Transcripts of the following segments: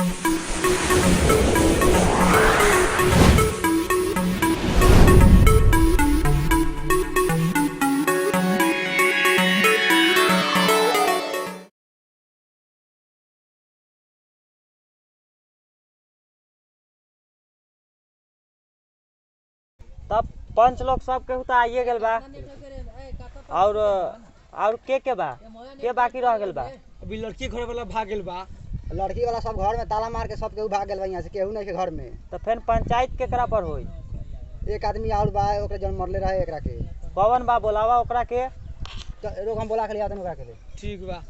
तब पंच लोग सब केहू तो आइए गेल बा और के बा के बाकी रह गेल बा। अभी लड़की घर वाला भाग गेल बा। लड़की वाला सब घर में ताला मार के सब केहू भाग गेल बा, यहाँ से केहू नहीं के घर में। तो फिर पंचायत केकरा पर होई? एक आदमी और बा, ओकरे जन मरले रहे एकरा के। कौन बा बोलावा ओकरा के? रोक हम बोला के लिया ओकरा के। ठीक बा।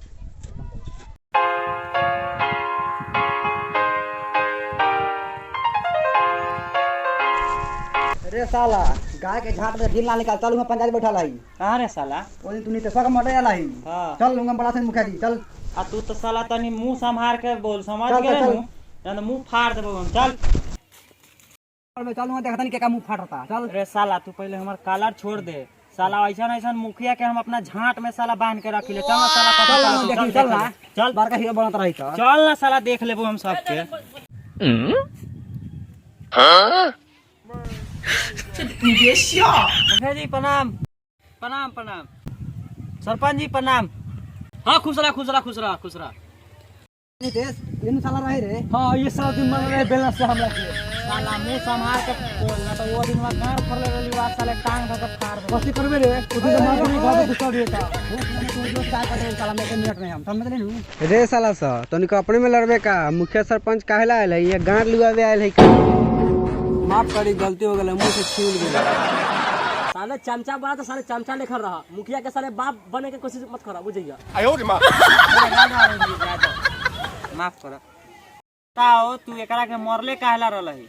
रे साला गाय के झाट में ढील ना निकाल, चल हम पंचायत बैठा लाई। कहाँ रे साला? ओ दिन तू नहीं तो सब मटे आला ही। हाँ। चल लूंगा बड़ा से मुखिया जी चल। आ तू तो साला तनी मुंह संभाल के बोल, समझ चल, गए चल। नु? ना तो मुंह फाड़ देबो हम। चल मैं चलूंगा देखता नहीं क्या मुंह फाट रहा। चल रे साला तू पहले हमार कालर छोड़ दे। साला ऐसा ऐसा मुखिया के हम अपना झाट में साला बांध के रखी ले। चल ना साला चल ना चल बार का हीरो बनत रही था। चल ना साला देख लेबो हम सबके। मुखिया जी प्रणाम। प्रणाम प्रणाम। सरपंच जी प्रणाम। हाँ खुश रहा खुश रहा खुश रहा खुश रहा। नितेश ये साला रहे रे। हाँ ये सब दिन मर रहे बेलना से हमला के। साला मुंह संभाल के बोल, ना तो वो दिन में गाड़ फरले रही बात साले टांग धर के फाड़ दे। बस्ती करबे रे उदी तो मार के गाड़ी घुसा देता। तू जो काय करे साला में मिनट में हम समझ नहीं। रे साला सा तनिक अपने में लड़बे का? मुखिया सरपंच काहेला आयल है? ये गांड लुआवे आयल है का? माफ करी गलती हो गई, मुंह से छीन गया। साले चमचा बना तो साले चमचा लेकर रहा। मुखिया के साले बाप बने के कोशिश मत करा, बुझिया। माफ कर। ताओ तू एकरा के मरले काहेला रहलही?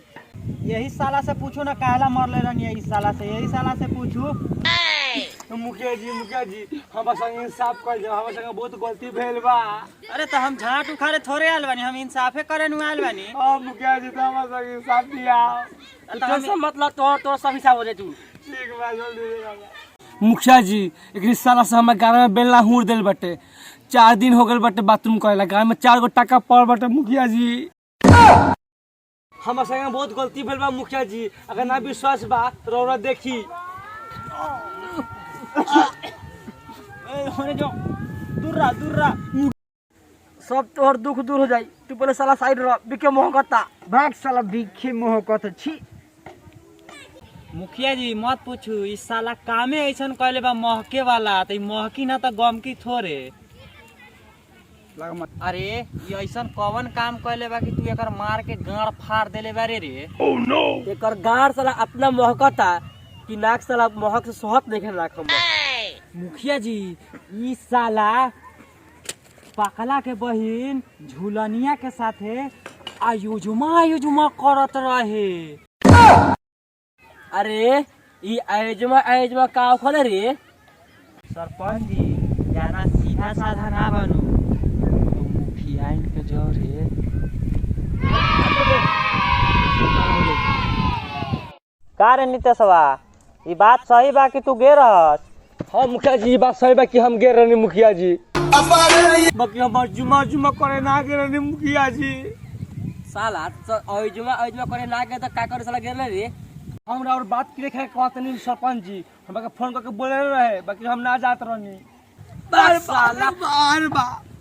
यही साला से पूछो ना काहेला मरले रहनी। यही साला से पूछू। मुखिया जी हम संग इंसाफ कर दे, हम संग बहुत गलती भेल बा। अरे तो हम झाट उखाड़े थोड़े आयल बानी, हम इंसाफे करे नु आयल बानी। हां मुखिया जी तो हम संग इंसाफ दिया। तो सब मतलब तो सब हिसाब हो जाए तू। ठीक बा जल्दी दे। मुखिया जी एक साला से हमारे गाँव में बेलना हुड़ दिल बटे। 4 दिन हो गए बटे बाथरूम करेला। गाँव में 4 गो टका पड़ बटे। मुखिया जी हमारे संग बहुत गलती भेल बा। मुखिया जी अगर ना विश्वास बा तो रौरा देखी। जो दूर रहा सब तोहर दुख दूर हो जाई। तू पहले साला साइड रह, बिके मोहकता भाग साला बिखे मोहकत छी। मुखिया जी मत पूछू, इस साला कामे ऐसन कहले बा महके वाला। तो महकी ना तो गमकी थोड़े। अरे ये ऐसन कौन काम कहले बा कि तू एकर मार के गाड़ फाड़ देले बारे रे? oh, no. एकर गाड़ साला अपना महकता कि नाक साला महक से सोहत नहीं खेल रखा। मुखिया जी ई साला पकला के बहिन झूलनिया के साथे आयुजुमा करत रहे। अरे ई आयोजमा का खोले रे? सरपंच जी ज्यादा सीधा साधा ना बनू। तो मुखिया के जोरे का रे नितेशवा, ई बात सही बा कि तू गे रहस? हाँ मुखिया जी बात सही बा कि हम गे रहनी। मुखिया जी बाकी हम जुमा करे ना गे रहनी। मुखिया जी साला आयोजमा करे ना गे तो का करे साला गे रे? हमरा और बात करे खाए कहत नहीं सरपंच जी। हमरा के फोन करके बोले रहे बाकी हम ना जात रहनी। बार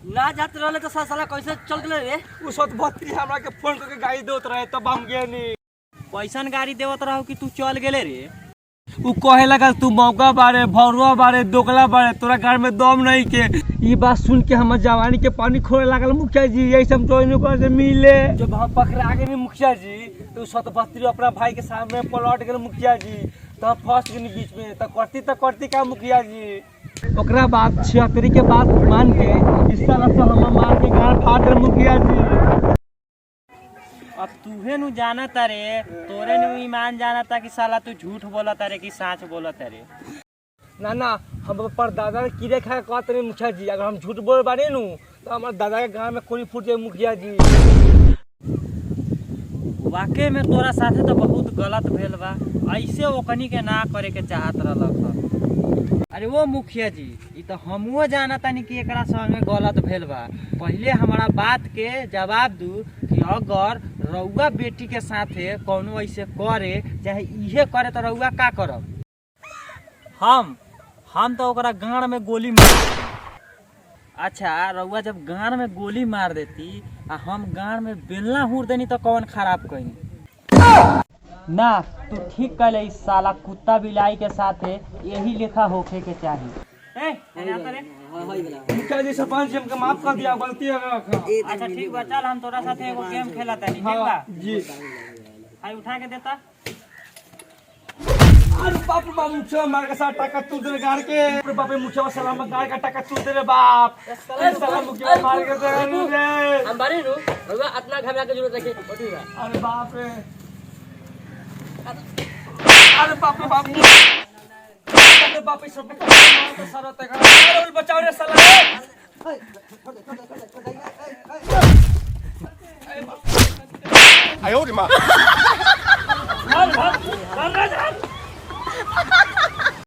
ना जात रहले तो साला कैसे चल गए रे? उ सत बत्ती हमरा के फोन करके गाड़ी देत रहे तब हम गे नहीं। कैसन गाड़ी देवत रहो कि तू चल गेले रे? उ कहे लगा तू मौका बारे भरुआ बारे दोगला बारे, तोरा घर में दम नहीं के। ये बात सुन के हमर जवानी के पानी खोले लागल। मुखिया जी यही सब तो से मिले। जब हम पकड़ा गए मुखिया जी तो सतपत्री अपना भाई के सामने पलट गए। मुखिया जी तो फंस गए बीच में। तो करती का मुखिया जी ओकरा बाद 76 के बात मान के इस साल से हम मार के गाड़ फाड़ दे। मुखिया जी अब तूहे नु जाना तारे, तोरे नु ईमान जाना था कि साला तू झूठ बोला तारे कि सच बोला तारे। ना हम पर दादा कीड़े खाए कहते नहीं। मुखिया जी अगर हम झूठ बोल बारे नु तो हमारे दादा के गाँव में कोई फूट जाए। मुखिया जी वाकई में तोरा साथे तो बहुत गलत भेल बा। ऐसे ओकनी के ना करे के चाहत रहलक। अरे वो मुखिया जी, ये तो हमहुओ जाना तानी कि एकरा संगे गलत भेल बा। पहले हमारा बात के जवाब दू कि अगर रउआ बेटी के साथे कौनो ऐसे करे चाहे इहे करे तो रउआ का करब? हम तो ओकरा गाड़ में गोली मार देती। अच्छा, रउआ जब गाड़ में गोली मार देती आ हम गाड़ में बेलना हुर देनी तो कौन खराब कहीं? ना, तू ठीक कहले, इस साला कुत्ता बिलाई के साथे यही लेखा होखे के चाहिए। मुखिया जी सरपंच जी हमके माफ कर दिया, गलती हो गया। अच्छा ठीक बा, चल हम तोरा साथे एगो गेम खेला तानी, ठीक बा? जी। आई उठा के देता। अरे बाप रे बाप, मुझे मार के साथ टाका तू दे गाड़ के। अरे बाप रे, मुझे सलाम गाड़ का टाका तू दे रे बाप। अरे सलाम मुखिया मार के दे रे। हम बारे नु रउआ इतना घबरा के जरूरत रखे ओठीगा। अरे बाप रे, अरे बाप रे बाप, अरे बाप रे सब मार के सारा तक। अरे बचाओ रे साला।哎呦我的妈！ भाग भाग भाग भाग।